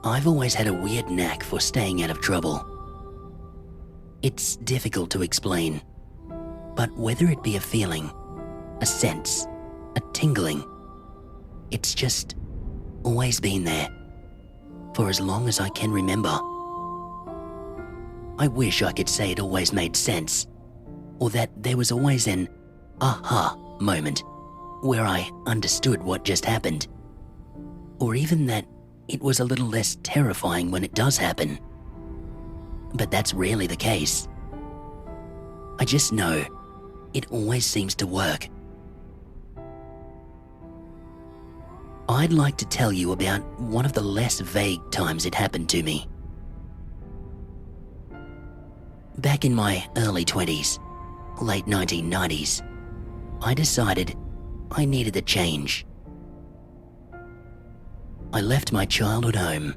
I've always had a weird knack for staying out of trouble. It's difficult to explain, but whether it be a feeling, a sense, a tingling, it's just always been there for as long as I can remember. I wish I could say it always made sense, or that there was always an aha moment where I understood what just happened, or even that it was a little less terrifying when it does happen. But that's rarely the case. I just know it always seems to work. I'd like to tell you about one of the less vague times it happened to me. Back in my early 20s, late 1990s, I decided I needed a change. I left my childhood home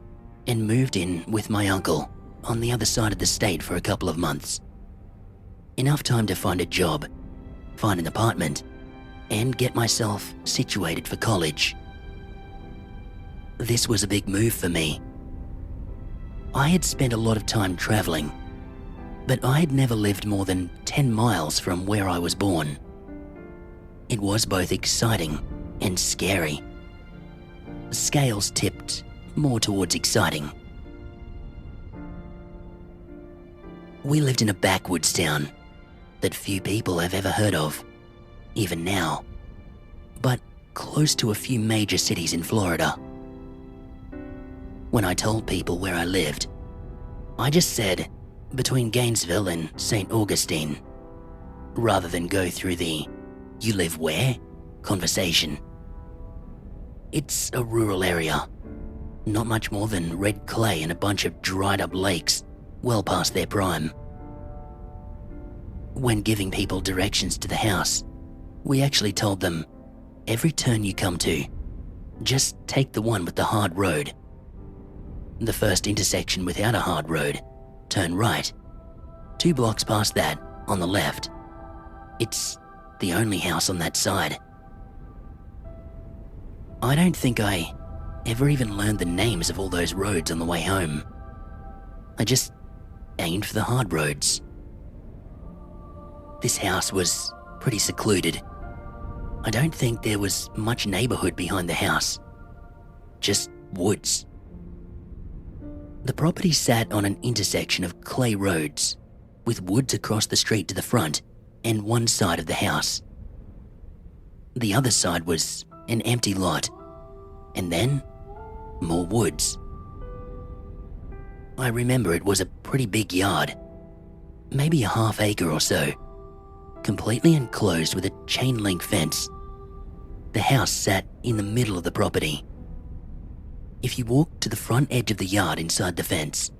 and moved in with my uncle on the other side of the state for a couple of months. Enough time to find a job, find an apartment, and get myself situated for college. This was a big move for me. I had spent a lot of time traveling, but I had never lived more than 10 miles from where I was born. It was both exciting and scary. The scales tipped more towards exciting. We lived in a backwoods town that few people have ever heard of, even now, but close to a few major cities in Florida. When I told people where I lived, I just said between Gainesville and St. Augustine, rather than go through the "you live where?" conversation. It's a rural area, not much more than red clay and a bunch of dried up lakes well past their prime. When giving people directions to the house, we actually told them, every turn you come to, just take the one with the hard road. The first intersection without a hard road, turn right. 2 blocks past that, on the left. It's the only house on that side. I don't think I ever even learned the names of all those roads on the way home. I just aimed for the hard roads. This house was pretty secluded. I don't think there was much neighborhood behind the house, just woods. The property sat on an intersection of clay roads, with woods across the street to the front and one side of the house. The other side was an empty lot, and then more woods. I remember it was a pretty big yard, maybe a half acre or so, completely enclosed with a chain link fence. The house sat in the middle of the property. If you walked to the front edge of the yard inside the fence,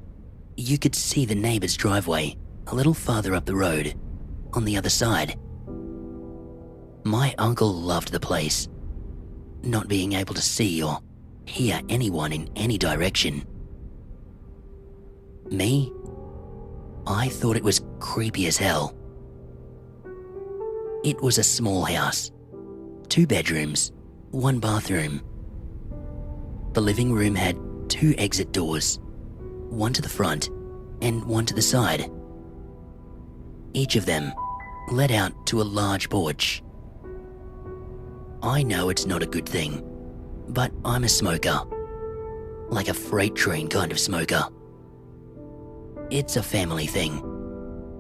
you could see the neighbor's driveway a little farther up the road, on the other side. My uncle loved the place, not being able to see or hear anyone in any direction. Me, I thought it was creepy as hell. It was a small house, 2 bedrooms, 1 bathroom. The living room had 2 exit doors, one to the front and one to the side. Each of them led out to a large porch. I know it's not a good thing, but I'm a smoker, like a freight train kind of smoker. It's a family thing,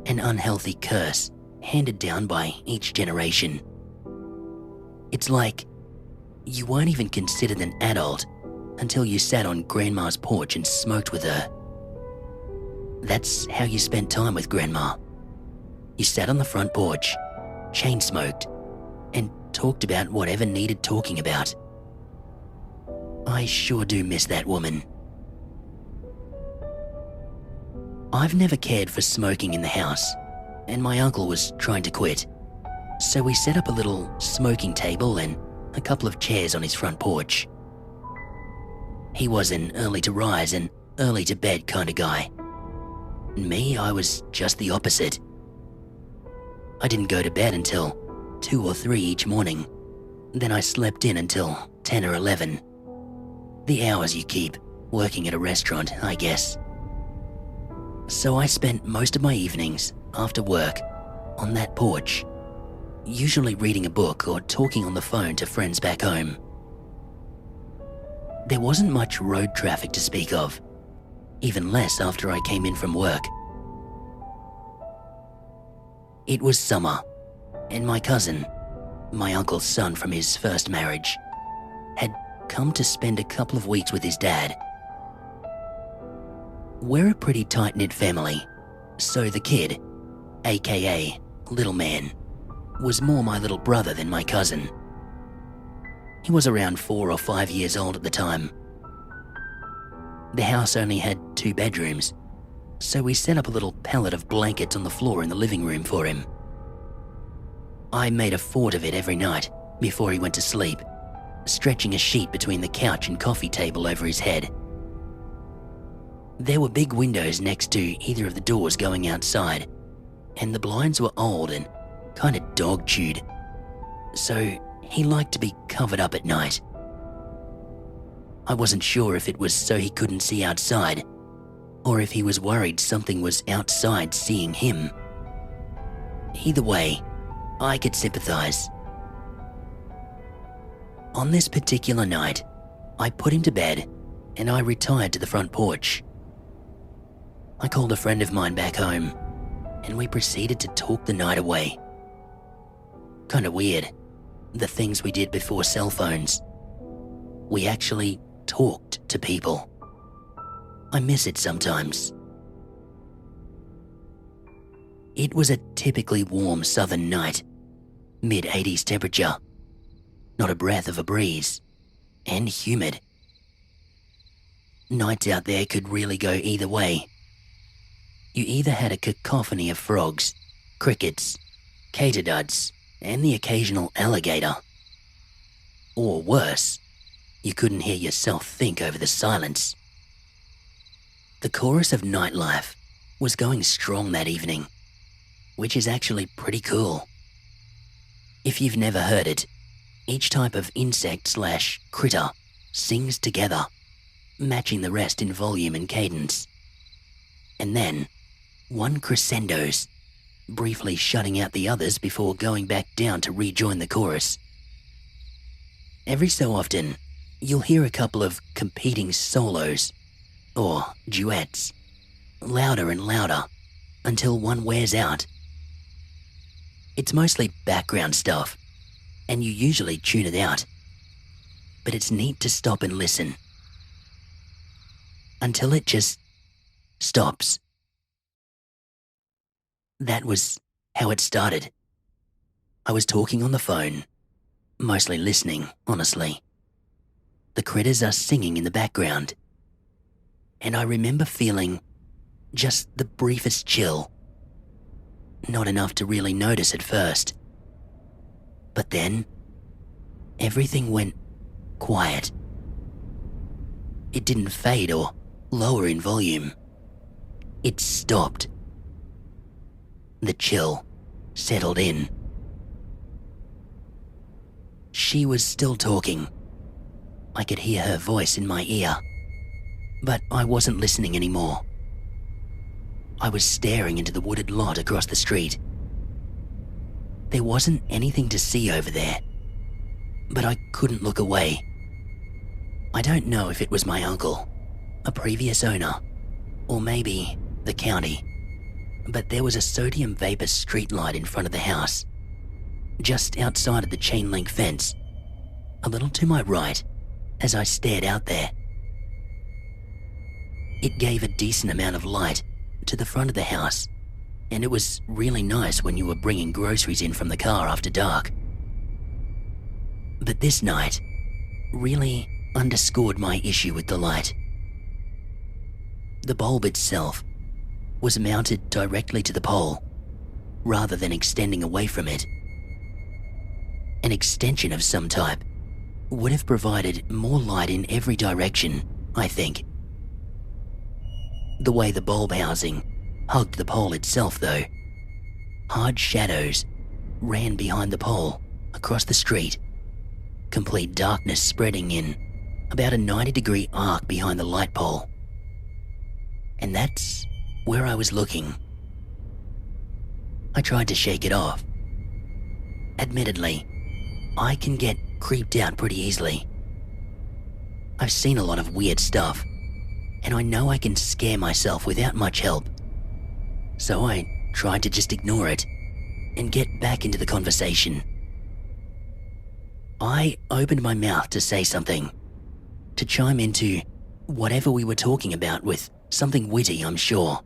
an unhealthy curse handed down by each generation. It's like you weren't even considered an adult until you sat on Grandma's porch and smoked with her. That's how you spent time with Grandma. You sat on the front porch, chain smoked, and talked about whatever needed talking about. I sure do miss that woman. I've never cared for smoking in the house, and my uncle was trying to quit. So we set up a little smoking table and a couple of chairs on his front porch. He was an early to rise and early to bed kind of guy. Me, I was just the opposite. I didn't go to bed until 2 or 3 each morning. Then I slept in until 10 or 11. The hours you keep working at a restaurant, I guess. So I spent most of my evenings after work on that porch, usually reading a book or talking on the phone to friends back home. There wasn't much road traffic to speak of, even less after I came in from work. It was summer, and my cousin, my uncle's son from his first marriage, had come to spend a couple of weeks with his dad. We're a pretty tight-knit family, so the kid, aka little man, was more my little brother than my cousin. He was around 4 or 5 years old at the time. The house only had 2 bedrooms, so we set up a little pallet of blankets on the floor in the living room for him. I made a fort of it every night before he went to sleep, stretching a sheet between the couch and coffee table over his head. There were big windows next to either of the doors going outside, and the blinds were old and kind of dog-chewed, so he liked to be covered up at night. I wasn't sure if it was so he couldn't see outside, or if he was worried something was outside seeing him. Either way, I could sympathize. On this particular night, I put him to bed and I retired to the front porch. I called a friend of mine back home and we proceeded to talk the night away. Kinda weird, the things we did before cell phones. We actually talked to people. I miss it sometimes. It was a typically warm southern night, mid-80s temperature, not a breath of a breeze, and humid. Nights out there could really go either way. You either had a cacophony of frogs, crickets, katydids, and the occasional alligator. Or worse, you couldn't hear yourself think over the silence. The chorus of nightlife was going strong that evening, which is actually pretty cool. If you've never heard it, each type of insect/critter sings together, matching the rest in volume and cadence. And then, one crescendos, briefly shutting out the others before going back down to rejoin the chorus. Every so often, you'll hear a couple of competing solos, or duets, louder and louder, until one wears out. It's mostly background stuff, and you usually tune it out. But it's neat to stop and listen. Until it just stops. That was how it started. I was talking on the phone, mostly listening, honestly. The critters are singing in the background. And I remember feeling just the briefest chill. Not enough to really notice at first. But then, everything went quiet. It didn't fade or lower in volume. It stopped. The chill settled in. She was still talking. I could hear her voice in my ear, but I wasn't listening anymore. I was staring into the wooded lot across the street. There wasn't anything to see over there, but I couldn't look away. I don't know if it was my uncle, a previous owner, or maybe the county, but there was a sodium vapor streetlight in front of the house, just outside of the chain link fence, a little to my right as I stared out there. It gave a decent amount of light to the front of the house, and it was really nice when you were bringing groceries in from the car after dark. But this night really underscored my issue with the light. The bulb itself was mounted directly to the pole, rather than extending away from it. An extension of some type would have provided more light in every direction, I think. The way the bulb housing hugged the pole itself, though, hard shadows ran behind the pole across the street, complete darkness spreading in about a 90-degree arc behind the light pole. And that's where I was looking. I tried to shake it off. Admittedly, I can get creeped out pretty easily. I've seen a lot of weird stuff, and I know I can scare myself without much help. So I tried to just ignore it and get back into the conversation. I opened my mouth to say something, to chime into whatever we were talking about with something witty, I'm sure.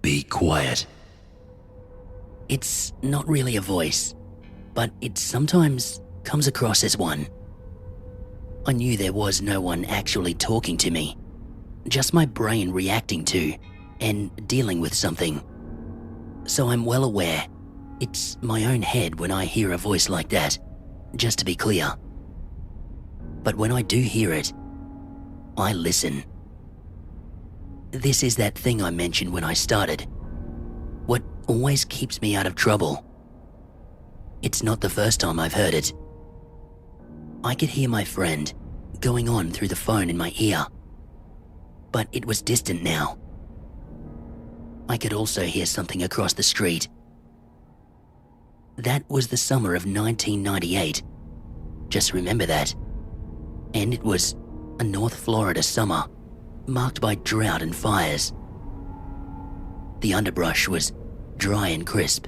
Be quiet. It's not really a voice, but it sometimes comes across as one. I knew there was no one actually talking to me, just my brain reacting to and dealing with something. So I'm well aware it's my own head when I hear a voice like that, just to be clear. But when I do hear it, I listen. This is that thing I mentioned when I started. What always keeps me out of trouble. It's not the first time I've heard it. I could hear my friend going on through the phone in my ear, but it was distant now. I could also hear something across the street. That was the summer of 1998. Just remember that. And it was a North Florida summer, marked by drought and fires. The underbrush was dry and crisp.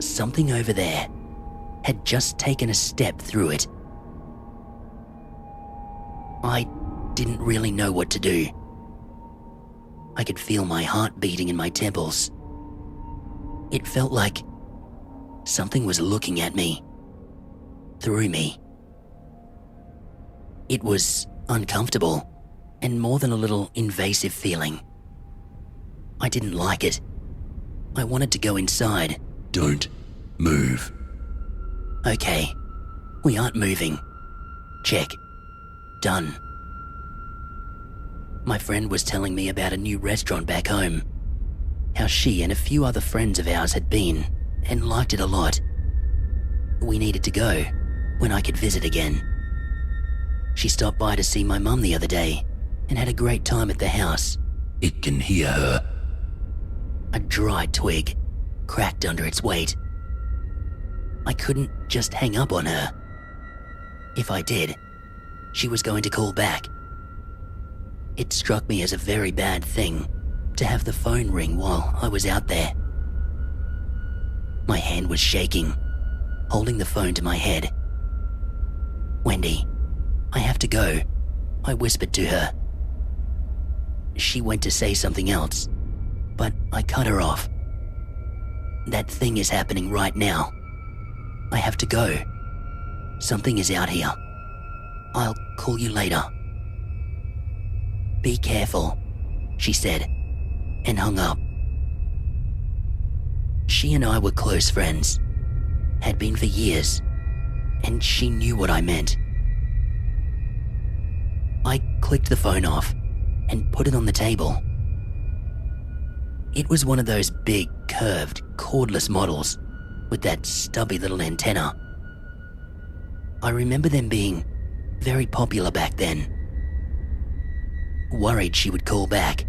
Something over there had just taken a step through it. I didn't really know what to do. I could feel my heart beating in my temples. It felt like something was looking at me, through me. It was uncomfortable and more than a little invasive feeling. I didn't like it. I wanted to go inside. Don't move. Okay, we aren't moving. Check. Done. My friend was telling me about a new restaurant back home, how she and a few other friends of ours had been and liked it a lot. We needed to go when I could visit again. She stopped by to see my mum the other day and had a great time at the house. It can hear her. A dry twig cracked under its weight. I couldn't just hang up on her. If I did, she was going to call back. It struck me as a very bad thing to have the phone ring while I was out there. My hand was shaking, holding the phone to my head. "Wendy, I have to go," I whispered to her. She went to say something else, but I cut her off. "That thing is happening right now. I have to go. Something is out here. I'll call you later." "Be careful," she said, and hung up. She and I were close friends, had been for years, and she knew what I meant. I clicked the phone off and put it on the table. It was one of those big, curved, cordless models with that stubby little antenna. I remember them being very popular back then. Worried she would call back,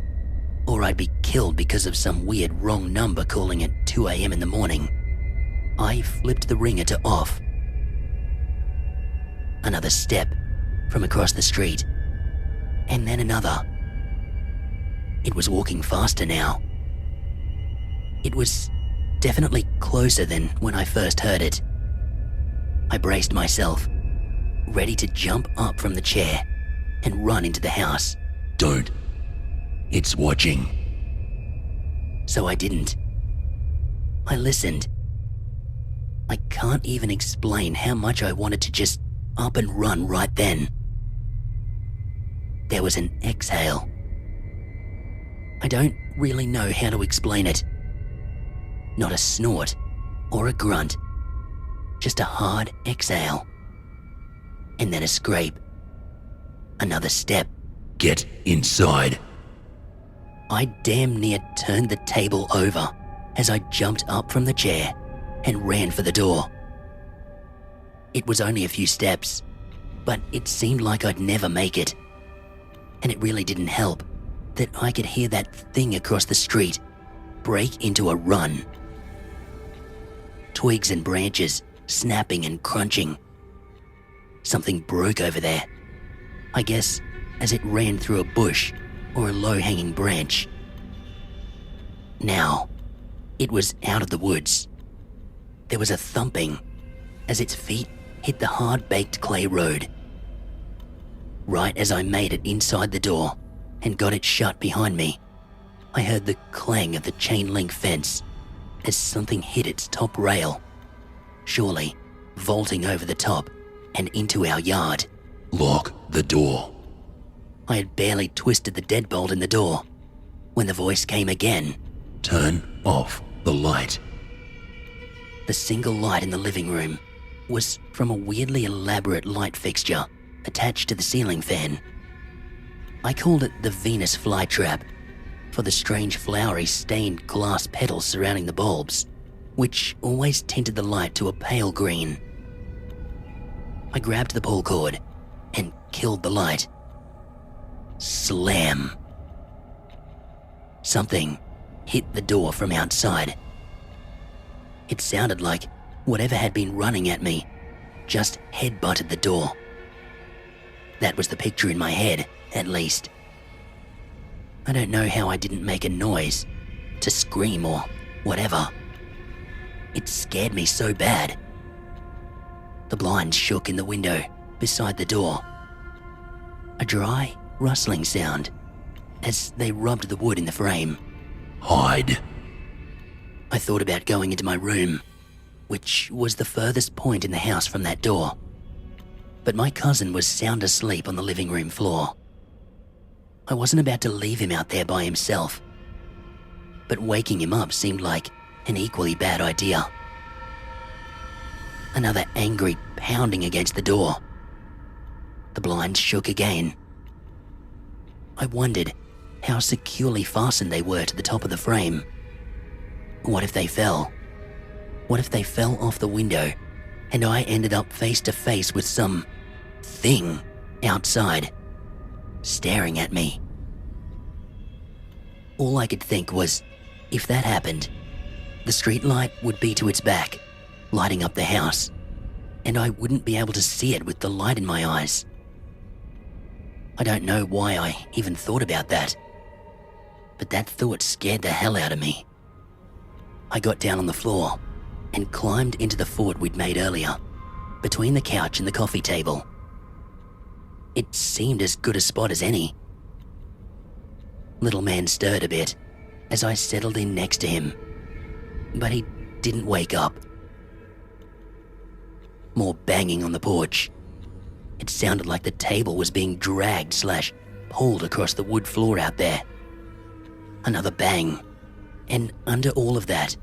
or I'd be killed because of some weird wrong number calling at 2 a.m. in the morning, I flipped the ringer to off. Another step from across the street, and then another. It was walking faster now. It was definitely closer than when I first heard it. I braced myself, ready to jump up from the chair and run into the house. Don't. It's watching. So I didn't. I listened. I can't even explain how much I wanted to just up and run right then. There was an exhale. I don't really know how to explain it. Not a snort or a grunt, just a hard exhale. And then a scrape. Another step. Get inside. I damn near turned the table over as I jumped up from the chair and ran for the door. It was only a few steps, but it seemed like I'd never make it. And it really didn't help that I could hear that thing across the street break into a run. Twigs and branches snapping and crunching. Something broke over there, I guess as it ran through a bush or a low-hanging branch. Now, it was out of the woods. There was a thumping as its feet hit the hard-baked clay road. Right as I made it inside the door and got it shut behind me, I heard the clang of the chain-link fence as something hit its top rail, surely vaulting over the top and into our yard. Lock the door. I had barely twisted the deadbolt in the door when the voice came again. Turn off the light. The single light in the living room was from a weirdly elaborate light fixture attached to the ceiling fan. I called it the Venus flytrap for the strange flowery stained glass petals surrounding the bulbs, which always tinted the light to a pale green. I grabbed the pull cord and killed the light. Slam. Something hit the door from outside. It sounded like whatever had been running at me just headbutted the door. That was the picture in my head, at least. I don't know how I didn't make a noise, to scream or whatever. It scared me so bad. The blinds shook in the window beside the door. A dry, rustling sound as they rubbed the wood in the frame. Hide. I thought about going into my room, which was the furthest point in the house from that door. But my cousin was sound asleep on the living room floor. I wasn't about to leave him out there by himself, but waking him up seemed like an equally bad idea. Another angry pounding against the door. The blinds shook again. I wondered how securely fastened they were to the top of the frame. What if they fell? What if they fell off the window and I ended up face to face with some thing outside, staring at me? All I could think was, if that happened, the street light would be to its back, lighting up the house, and I wouldn't be able to see it with the light in my eyes. I don't know why I even thought about that, but that thought scared the hell out of me. I got down on the floor and climbed into the fort we'd made earlier, between the couch and the coffee table. It seemed as good a spot as any. Little man stirred a bit as I settled in next to him, but he didn't wake up. More banging on the porch. It sounded like the table was being dragged/pulled across the wood floor out there. Another bang, and under all of that,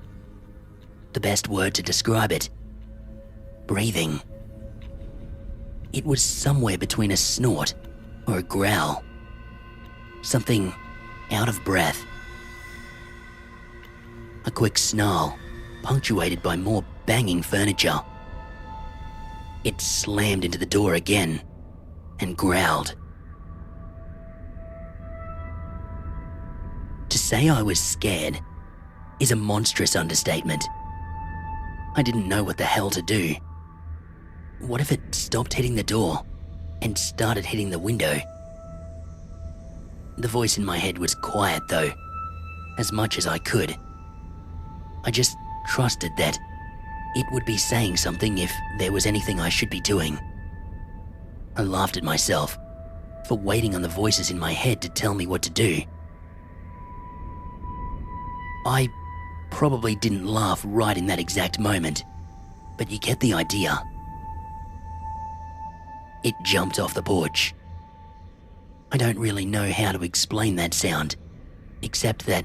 the best word to describe it, breathing. It was somewhere between a snort or a growl. Something out of breath. A quick snarl, punctuated by more banging furniture. It slammed into the door again and growled. To say I was scared is a monstrous understatement. I didn't know what the hell to do. What if it stopped hitting the door and started hitting the window? The voice in my head was quiet though, as much as I could. I just trusted that it would be saying something if there was anything I should be doing. I laughed at myself for waiting on the voices in my head to tell me what to do. I probably didn't laugh right in that exact moment, but you get the idea. It jumped off the porch. I don't really know how to explain that sound, except that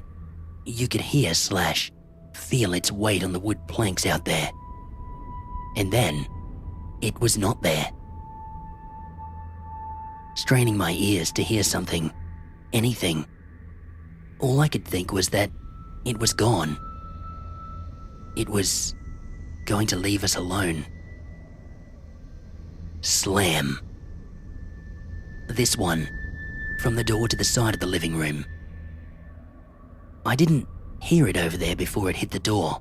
you could hear/feel its weight on the wood planks out there. And then, it was not there. Straining my ears to hear something, anything, all I could think was that it was gone. It was going to leave us alone. Slam. This one, from the door to the side of the living room. I didn't hear it over there before it hit the door.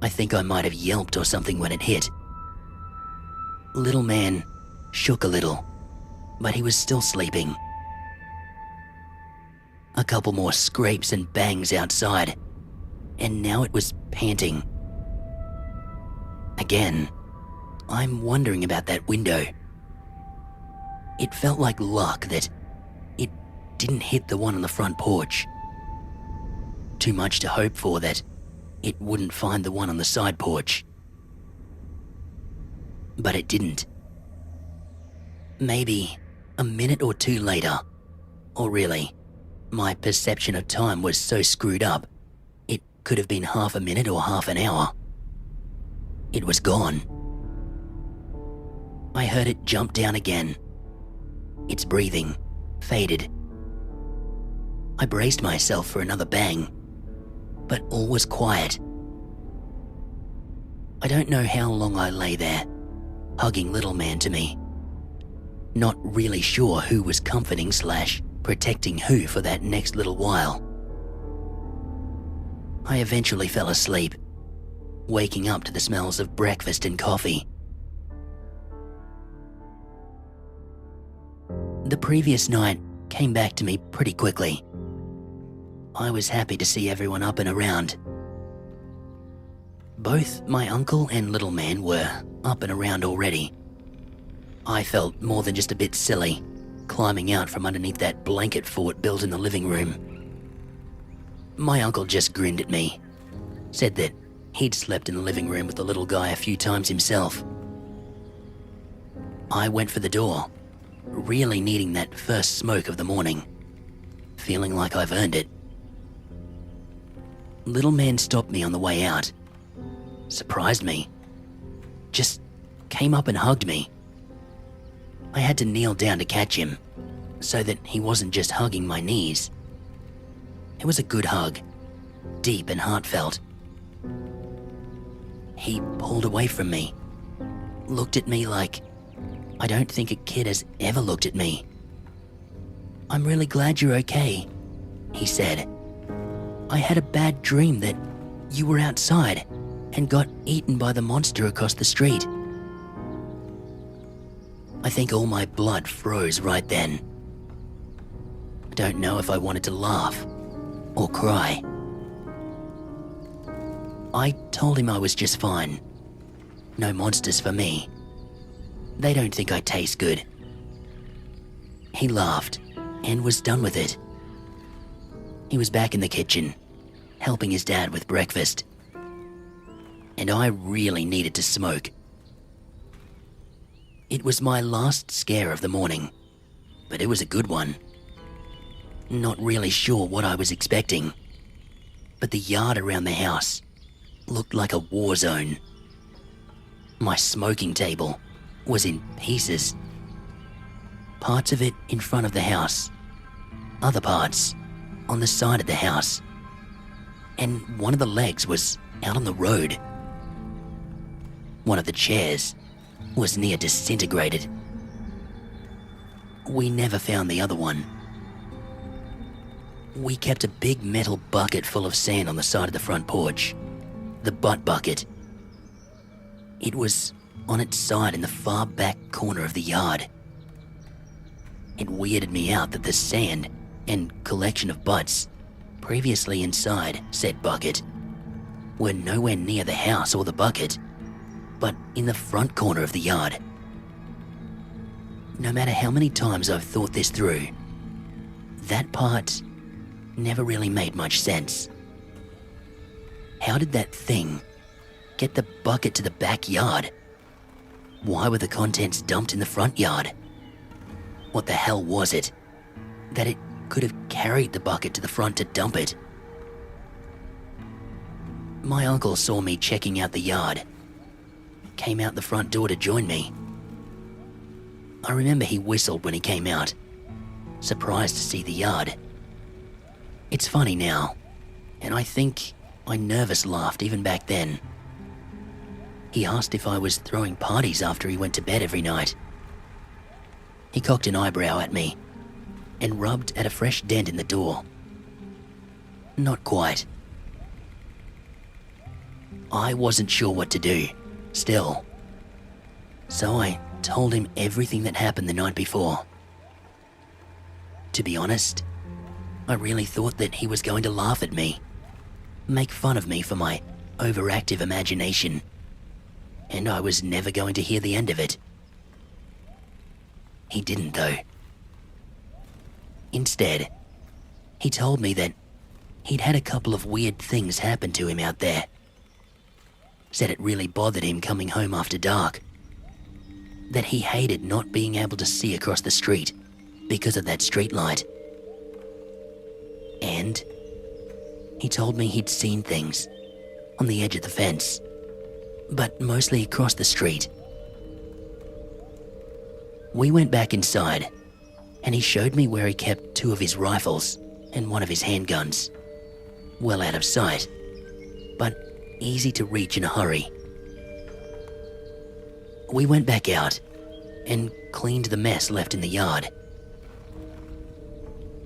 I think I might have yelped or something when it hit. Little man shook a little, but he was still sleeping. A couple more scrapes and bangs outside, and now it was panting. Again, I'm wondering about that window. It felt like luck that it didn't hit the one on the front porch. Too much to hope for that it wouldn't find the one on the side porch. But it didn't. Maybe a minute or two later, or really, my perception of time was so screwed up, it could have been half a minute or half an hour. It was gone. I heard it jump down again. Its breathing faded. I braced myself for another bang, but all was quiet. I don't know how long I lay there, hugging little man to me. Not really sure who was comforting / protecting who for that next little while. I eventually fell asleep, waking up to the smells of breakfast and coffee. The previous night came back to me pretty quickly. I was happy to see everyone up and around. Both my uncle and little man were up and around already. I felt more than just a bit silly, climbing out from underneath that blanket fort built in the living room. My uncle just grinned at me, said that he'd slept in the living room with the little guy a few times himself. I went for the door, really needing that first smoke of the morning, feeling like I've earned it. Little man stopped me on the way out, surprised me, just came up and hugged me. I had to kneel down to catch him, so that he wasn't just hugging my knees. It was a good hug, deep and heartfelt. He pulled away from me, looked at me like I don't think a kid has ever looked at me. "I'm really glad you're okay," he said. "I had a bad dream that you were outside and got eaten by the monster across the street." I think all my blood froze right then. I don't know if I wanted to laugh or cry. I told him I was just fine. No monsters for me. They don't think I taste good. He laughed and was done with it. He was back in the kitchen, helping his dad with breakfast. And I really needed to smoke. It was my last scare of the morning, but it was a good one. Not really sure what I was expecting, but the yard around the house looked like a war zone. My smoking table was in pieces. Parts of it in front of the house, other parts on the side of the house, and one of the legs was out on the road. One of the chairs was near disintegrated. We never found the other one. We kept a big metal bucket full of sand on the side of the front porch, the butt bucket. It was on its side in the far back corner of the yard. It weirded me out that the sand and collection of butts previously inside said bucket were nowhere near the house or the bucket, but in the front corner of the yard. No matter how many times I've thought this through, that part never really made much sense. How did that thing get the bucket to the backyard? Why were the contents dumped in the front yard? What the hell was it that it could have carried the bucket to the front to dump it? My uncle saw me checking out the yard, came out the front door to join me. I remember he whistled when he came out, surprised to see the yard. It's funny now, and I think I nervous laughed even back then. He asked if I was throwing parties after he went to bed every night. He cocked an eyebrow at me and rubbed at a fresh dent in the door. Not quite. I wasn't sure what to do, still. So I told him everything that happened the night before. To be honest, I really thought that he was going to laugh at me, make fun of me for my overactive imagination, and I was never going to hear the end of it. He didn't, though. Instead, he told me that he'd had a couple of weird things happen to him out there. Said it really bothered him coming home after dark. That he hated not being able to see across the street because of that streetlight. And he told me he'd seen things on the edge of the fence, but mostly across the street. We went back inside, and he showed me where he kept 2 of his rifles and 1 of his handguns. Well out of sight, but easy to reach in a hurry. We went back out and cleaned the mess left in the yard.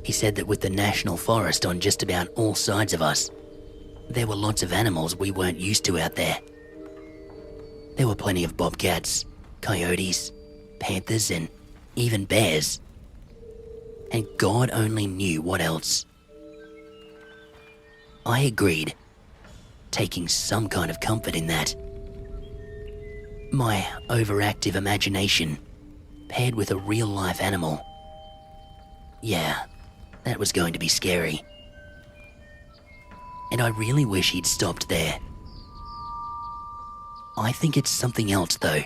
He said that with the national forest on just about all sides of us, there were lots of animals we weren't used to out there. There were plenty of bobcats, coyotes, panthers, and even bears. And God only knew what else. I agreed, taking some kind of comfort in that. My overactive imagination paired with a real-life animal. Yeah, that was going to be scary. And I really wish he'd stopped there. I think it's something else, though,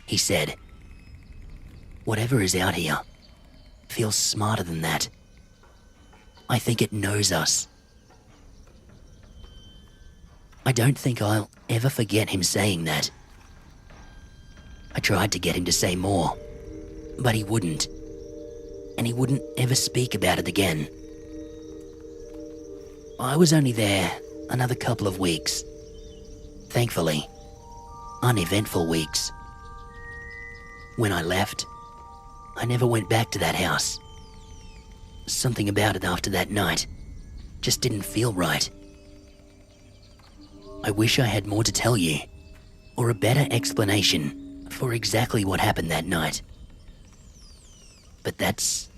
he said. Whatever is out here feels smarter than that. I think it knows us. I don't think I'll ever forget him saying that. I tried to get him to say more, but he wouldn't. And he wouldn't ever speak about it again. I was only there another couple of weeks. Thankfully, uneventful weeks. When I left, I never went back to that house. Something about it after that night just didn't feel right. I wish I had more to tell you, or a better explanation for exactly what happened that night. But that's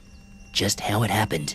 just how it happened.